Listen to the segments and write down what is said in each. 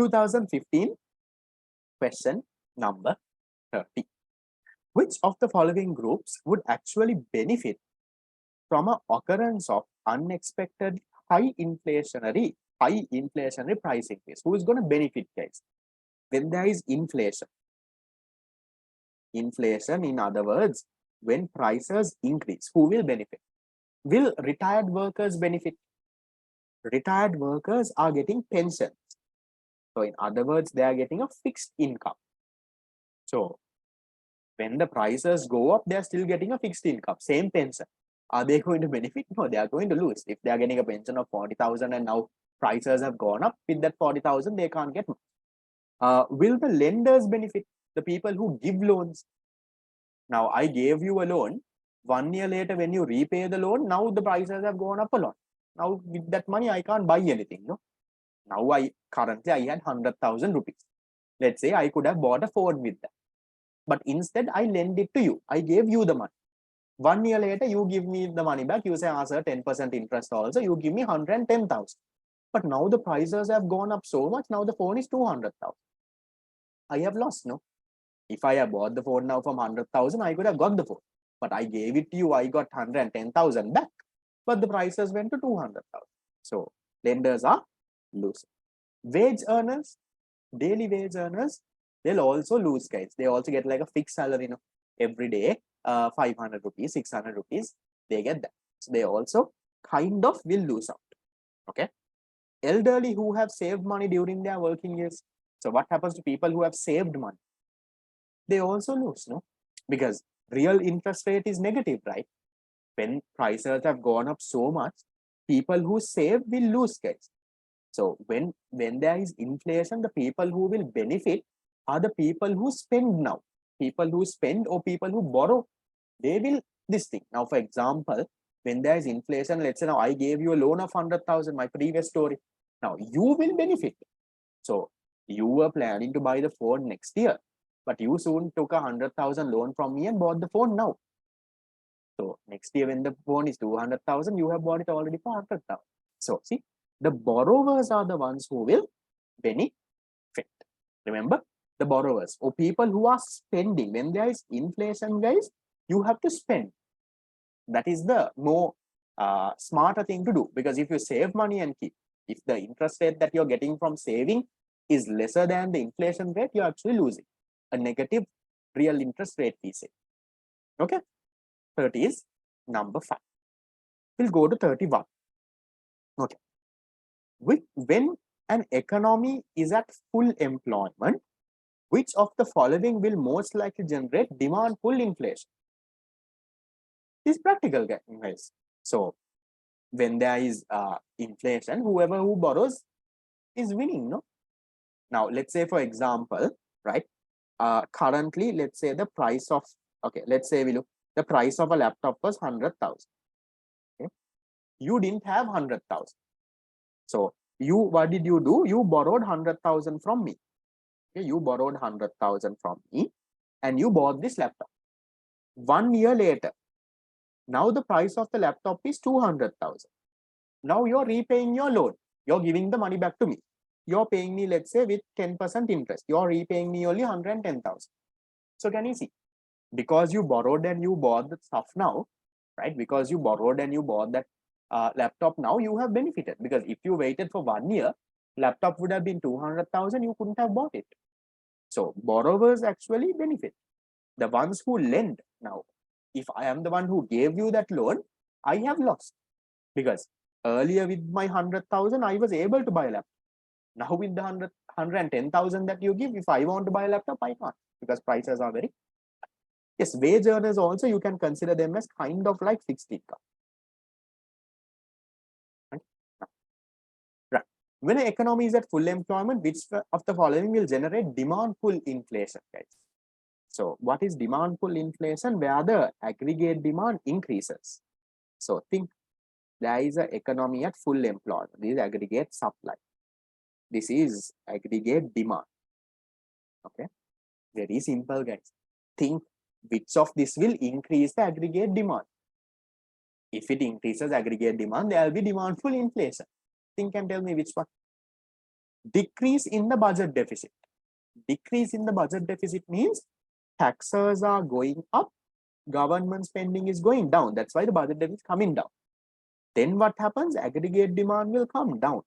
2015 question number 30. Which of the following groups would actually benefit from an occurrence of unexpected high inflationary price increase? Who is going to benefit, guys? When there is inflation, in other words, when prices increase, who will benefit? Will retired workers benefit? Retired workers are getting pensions. So in other words, they are getting a fixed income. So when the prices go up, they're still getting a fixed income, same pension. Are they going to benefit? No, they are going to lose. If they are getting a pension of 40,000 and now prices have gone up, with that 40,000, they can't get much. Will the lenders benefit? The people who give loans. Now, I gave you a loan. 1 year later, when you repay the loan, now the prices have gone up a lot. Now, with that money, I can't buy anything. No. Now, currently I had 100,000 rupees. Let's say I could have bought a phone with that. But instead, I lend it to you. I gave you the money. 1 year later, you give me the money back. You say, sir, 10% interest also. You give me 110,000. But now the prices have gone up so much. Now the phone is 200,000. I have lost, no? If I have bought the phone now from 100,000, I could have got the phone. But I gave it to you. I got 110,000 back. But the prices went to 200,000. So lenders are losing. Wage earners, daily wage earners, they'll also lose, guys. They also get like a fixed salary, every day, 500 rupees, 600 rupees, they get that. So they also kind of will lose out. Okay. Elderly who have saved money during their working years. So what happens to people who have saved money? They also lose, no? Because real interest rate is negative, right? When prices have gone up so much, people who save will lose, guys. So when there is inflation, the people who will benefit are the people who spend now. People who spend or people who borrow, they will this thing. Now, for example, when there is inflation, let's say now I gave you a loan of 100,000, my previous story. Now you will benefit. So you were planning to buy the phone next year, but you soon took 100,000 loan from me and bought the phone now. So next year when the phone is 200,000, you have bought it already for 100,000. So see, the borrowers are the ones who will benefit. Remember, the borrowers or people who are spending. When there is inflation, guys, you have to spend. That is the more smarter thing to do, because if you save money and keep, if the interest rate that you're getting from saving is lesser than the inflation rate, you're actually losing a negative real interest rate, we say. Okay. 30 is number 5. We'll go to 31. Okay. When an economy is at full employment, which of the following will most likely generate demand pull inflation? It's practical, guys. So when there is inflation, whoever who borrows is winning, no? Now, let's say, for example, right, currently, let's say the price of, okay, let's say we look, the price of a laptop was 100,000. Okay? You didn't have 100,000. So what did you do? You borrowed 100,000 from me. Okay? You borrowed 100,000 from me and you bought this laptop. 1 year later, now the price of the laptop is 200,000. Now you're repaying your loan. You're giving the money back to me. You're paying me, let's say, with 10% interest. You're repaying me only 110,000. So can you see? Because you borrowed and you bought the stuff now, right? Because you borrowed and you bought that laptop now, you have benefited. Because if you waited for 1 year, laptop would have been 200,000. You couldn't have bought it. So borrowers actually benefit. The ones who lend now, if I am the one who gave you that loan, I have lost. Because earlier with my 100,000, I was able to buy a laptop. Now with the 110,000 that you give, if I want to buy a laptop, I can't, because prices are very. Yes, wage earners also, you can consider them as kind of like fixed income. Right. When an economy is at full employment, which of the following will generate demand pull inflation, guys? So what is demand pull inflation? Where the aggregate demand increases. So think there is an economy at full employment. This is aggregate supply. This is aggregate demand. Okay. Very simple, guys. Think which of this will increase the aggregate demand. If it increases aggregate demand, there will be demand pull inflation. Think and tell me which one. Decrease in the budget deficit. Decrease in the budget deficit means taxes are going up, government spending is going down. That's why the budget deficit is coming down. Then what happens? Aggregate demand will come down.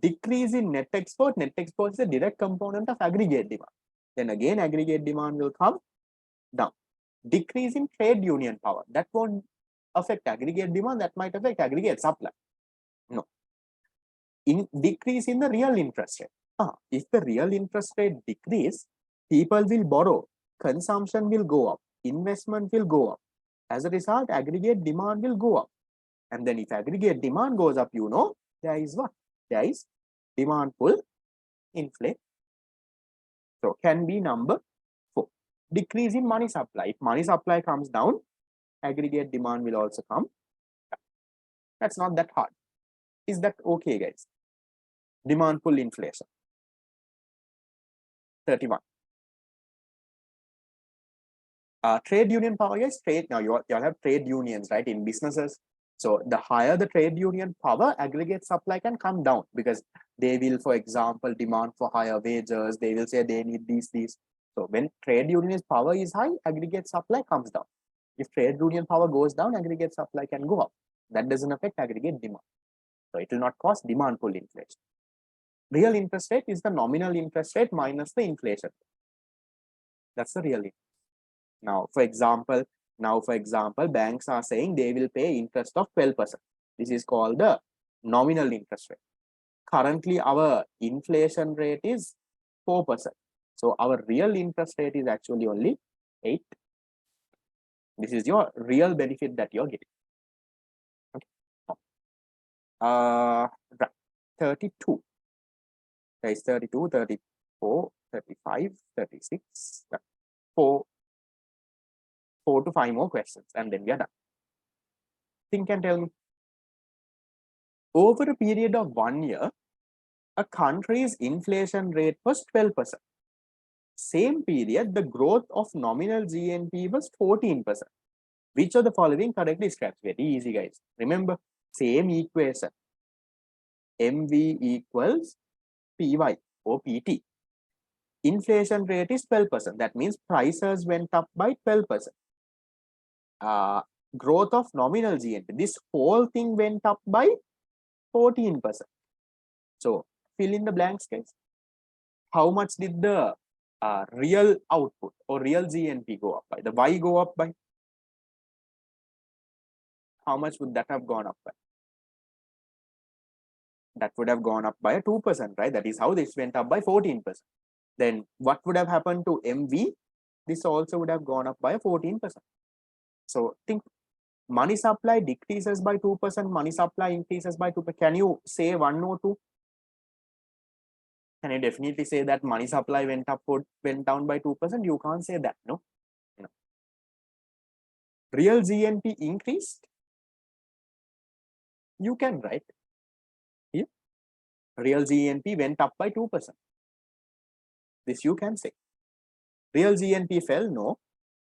Decrease in net export. Net export is a direct component of aggregate demand. Then again, aggregate demand will come down. Decrease in trade union power. That won't affect aggregate demand. That might affect aggregate supply. No. Decrease in the real interest rate. If the real interest rate decrease, people will borrow, consumption will go up, investment will go up. As a result, aggregate demand will go up. And then if aggregate demand goes up, you know, there is what? There is demand pull inflation. So can be number 4. Decrease in money supply. If money supply comes down, aggregate demand will also come down. That's not that hard. Is that okay, guys? Demand pull inflation. 31. Trade union power, yes, trade. Now you all have trade unions, right, in businesses. So the higher the trade union power, aggregate supply can come down because they will, for example, demand for higher wages. They will say they need these. So when trade union power is high, aggregate supply comes down. If trade union power goes down, aggregate supply can go up. That doesn't affect aggregate demand. So it will not cause demand pull inflation. Real interest rate is the nominal interest rate minus the inflation. That's the real interest. Now, for example, banks are saying they will pay interest of 12%. This is called the nominal interest rate. Currently, our inflation rate is 4%. So our real interest rate is actually only 8. This is your real benefit that you're getting. Okay. Right. 32. There is 32, 34, 35, 36, 4 to 5 more questions, and then we are done. Think and tell me. Over a period of 1 year, a country's inflation rate was 12%. Same period, the growth of nominal GNP was 14%. Which of the following correctly describes? Very easy, guys. Remember, same equation. MV equals PY or PT. Inflation rate is 12%. That means prices went up by 12%. Growth of nominal GNP. This whole thing went up by 14%. So fill in the blanks, guys. How much did the real output or real GNP go up by? The Y go up by? How much would that have gone up by? That would have gone up by 2%, right? That is how this went up by 14%. Then what would have happened to MV? This also would have gone up by 14%. So think money supply decreases by 2%, money supply increases by 2%. Can you say 1 or 2? Can you definitely say that money supply went up or went down by 2%? You can't say that, no? No. Real GNP increased? You can, right? Yeah. Real GNP went up by 2%. This you can say. Real GNP fell? No.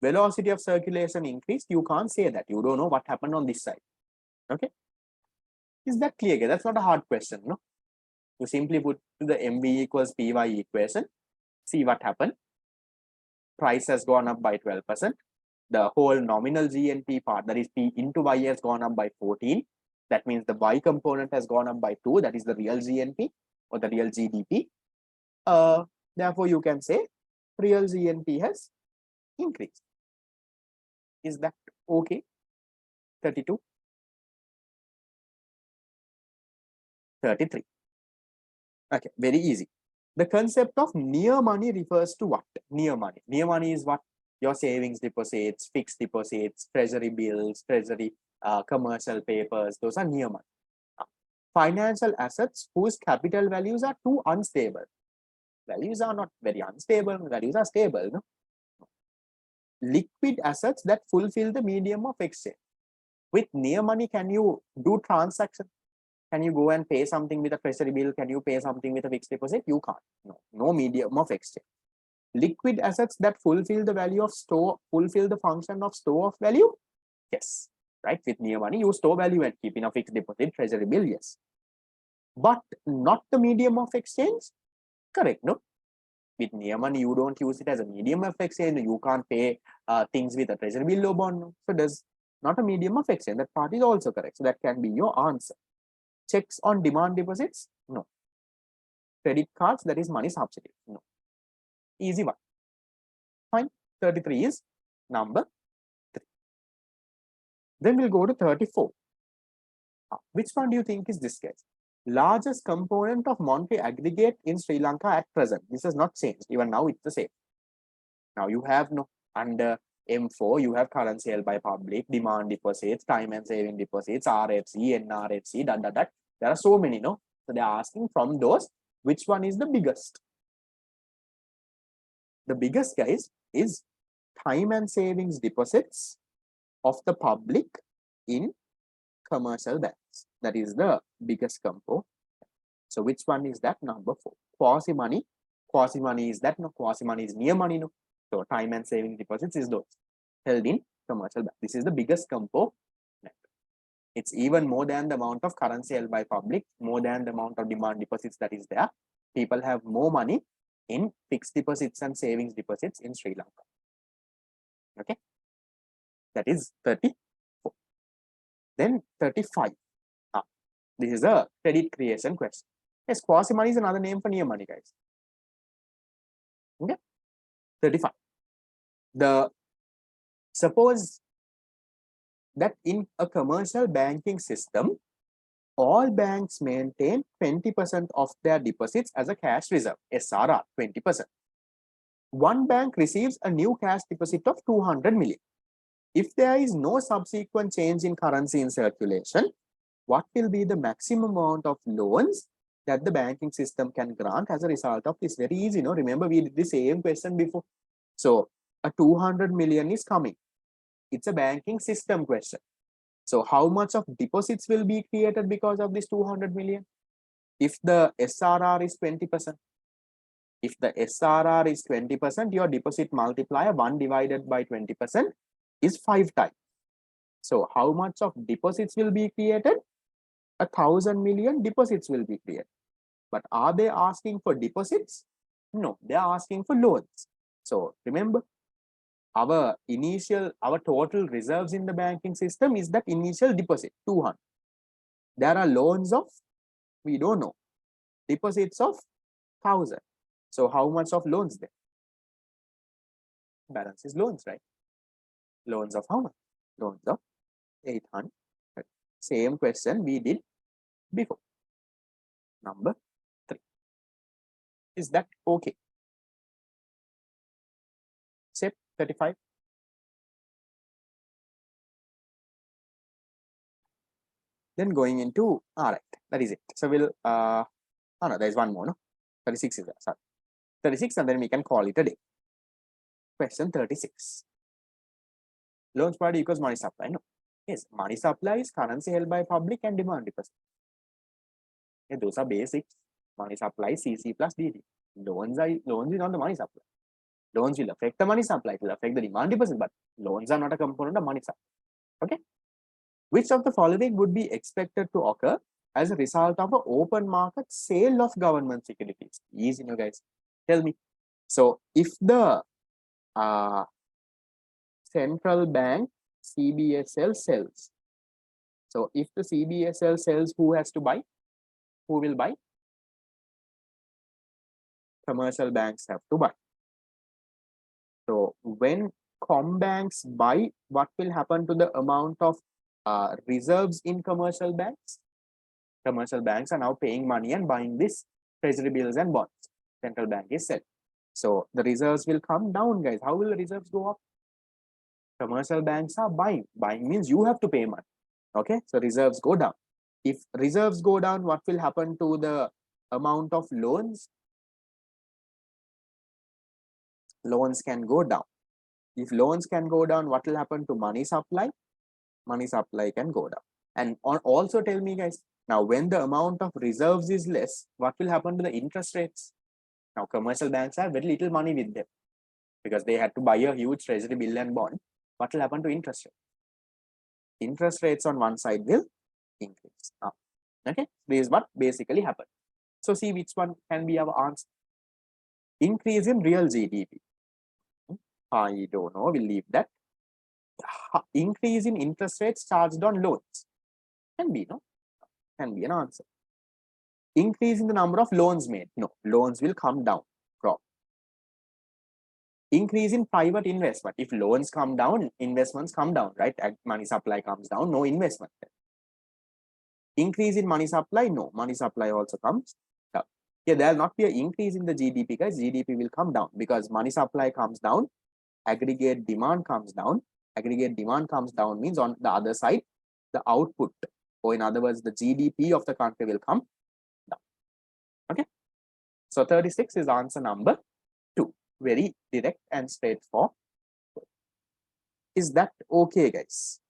Velocity of circulation increased? You can't say that. You don't know what happened on this side. Okay. Is that clear? That's not a hard question, no? You simply put the MV equals PY equation. See what happened. Price has gone up by 12%. The whole nominal GNP part, that is P into Y, has gone up by 14. That means the Y component has gone up by 2. That is the real GNP or the real GDP. Therefore, you can say real GNP has increased. Is that okay? 32. 33. Okay, very easy. The concept of near money refers to what? Near money. Near money is what? Your savings deposits, fixed deposits, treasury bills, treasury commercial papers. Those are near money. Financial assets whose capital values are too unstable. Values are not very unstable. Values are stable. No? Liquid assets that fulfill the medium of exchange. With near money, can you do transaction? Can you go and pay something with a treasury bill? Can you pay something with a fixed deposit? You can't. No medium of exchange. Liquid assets that fulfill the value of store, fulfill the function of store of value? Yes. Right? With near money, you store value and keep in a fixed deposit, treasury bill, yes. but not the medium of exchange? Correct, no? With near money, you don't use it as a medium of exchange. You can't pay things with a treasury bill or bond. No? So does not a medium of exchange. That part is also correct. So that can be your answer. Checks on demand deposits? No. Credit cards, that is money subsidy? No. Easy one. Fine. 33 is number 3. Then we'll go to 34. Which one do you think is this, guys? Largest component of monetary aggregate in Sri Lanka at present. This has not changed. Even now it's the same. Now you have no under M4, you have currency held by public, demand deposits, time and saving deposits, RFC, NRFC, that. There are so many, no? So they're asking from those, which one is the biggest? The biggest, guys, is time and savings deposits of the public in commercial banks. That is the biggest compo. So which one is that? Number 4. Quasi money. Quasi money is that? No, quasi money is near money. No. So time and saving deposits is those held in commercial bank. This is the biggest compo. It's even more than the amount of currency held by public, more than the amount of demand deposits that is there. People have more money in fixed deposits and savings deposits in Sri Lanka. Okay. That is 34. Then 35. This is a credit creation question. Yes, quasi money is another name for near money, guys. Okay. 35. Suppose that in a commercial banking system, all banks maintain 20% of their deposits as a cash reserve, SRR, 20%. One bank receives a new cash deposit of 200 million. If there is no subsequent change in currency in circulation, what will be the maximum amount of loans that the banking system can grant as a result of this? Very easy, no? Remember, we did the same question before. So a 200 million is coming. It's a banking system question. So how much of deposits will be created because of this 200 million? If the SRR is 20%, if the SRR is 20%, your deposit multiplier 1 divided by 20% is 5 times. So how much of deposits will be created? 1,000 million deposits will be created. But are they asking for deposits? No, they are asking for loans. So remember, our total reserves in the banking system is that initial deposit, 200. There are loans of, we don't know, deposits of 1,000. So how much of loans then? Balance is loans, right? Loans of how much? Loans of 800. Same question we did before. Number 3. Is that okay? Step 35. Then going into, all right, that is it. So we'll, oh no, there's one more, no? 36 is there, sorry. 36, and then we can call it a day. Question 36. Loans provided equals money supply, no? Yes, money supply is currency held by public and demand deposit. Yeah, those are basics. Money supply, CC plus DD. Loans is not the money supply. Loans will affect the money supply, it will affect the demand deposit, but loans are not a component of money supply. Okay. Which of the following would be expected to occur as a result of an open market sale of government securities? Easy, you guys. Tell me. So if the central bank CBSL sells, so if the CBSL sells, who has to buy? Who will buy? Commercial banks have to buy. So when banks buy, what will happen to the amount of reserves in commercial banks? Commercial banks are now paying money and buying this treasury bills and bonds. Central bank is selling. So the reserves will come down, guys. How will the reserves go up? Commercial banks are buying. Buying means you have to pay money. Okay, so reserves go down. If reserves go down, what will happen to the amount of loans? Loans can go down. If loans can go down, what will happen to money supply? Money supply can go down. And also tell me, guys, now when the amount of reserves is less, what will happen to the interest rates? Now commercial banks have very little money with them because they had to buy a huge treasury bill and bond. What will happen to interest rates? Interest rates on one side will increase. Okay, this is what basically happened. So see which one can be our answer. Increase in real GDP. I don't know, we'll leave that. Increase in interest rates charged on loans. Can be, no? Can be an answer. Increase in the number of loans made. No, loans will come down. Wrong. Increase in private investment. If loans come down, investments come down, right? Money supply comes down, no investment. Increase in money supply, no, money supply also comes down. Yeah, there will not be an increase in the GDP, guys. GDP will come down because money supply comes down, aggregate demand comes down. Aggregate demand comes down means on the other side, the output, or in other words, the GDP of the country will come down. Okay. So 36 is answer number 2. Very direct and straightforward. Is that okay, guys?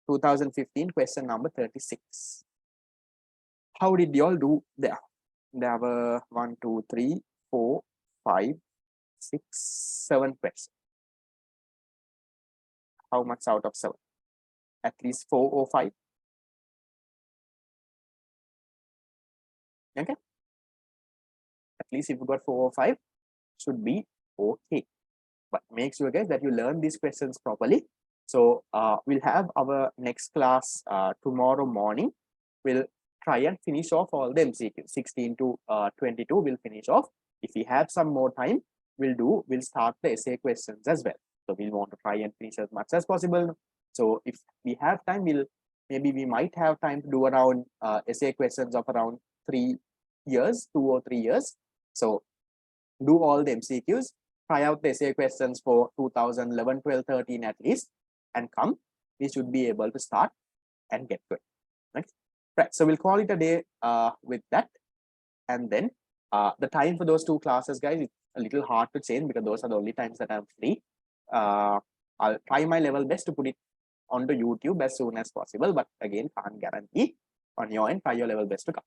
2015 question number 36. How did you all do there? There were 1, 2, 3, 4, 5, 6, 7 questions. How much out of 7? At least 4 or 5. Okay. At least if you got 4 or 5, should be okay. But make sure, guys, that you learn these questions properly. So we'll have our next class tomorrow morning. We'll try and finish off all the MCQs. 16 to 22 we'll finish off. If we have some more time, we'll start the essay questions as well. So we'll want to try and finish as much as possible. So if we have time, we might have time to do around essay questions of around 3 years, 2 or 3 years. So do all the MCQs, try out the essay questions for 2011, 12, 13 at least, and come. We should be able to start and get going. Right. So we'll call it a day with that. And then the time for those 2 classes, guys, it's a little hard to change because those are the only times that I'm free. I'll try my level best to put it onto YouTube as soon as possible. But again, can't guarantee. On your end, try your level best to come.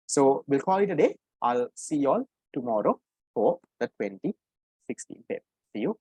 So we'll call it a day. I'll see you all tomorrow for the 2016 paper. See you.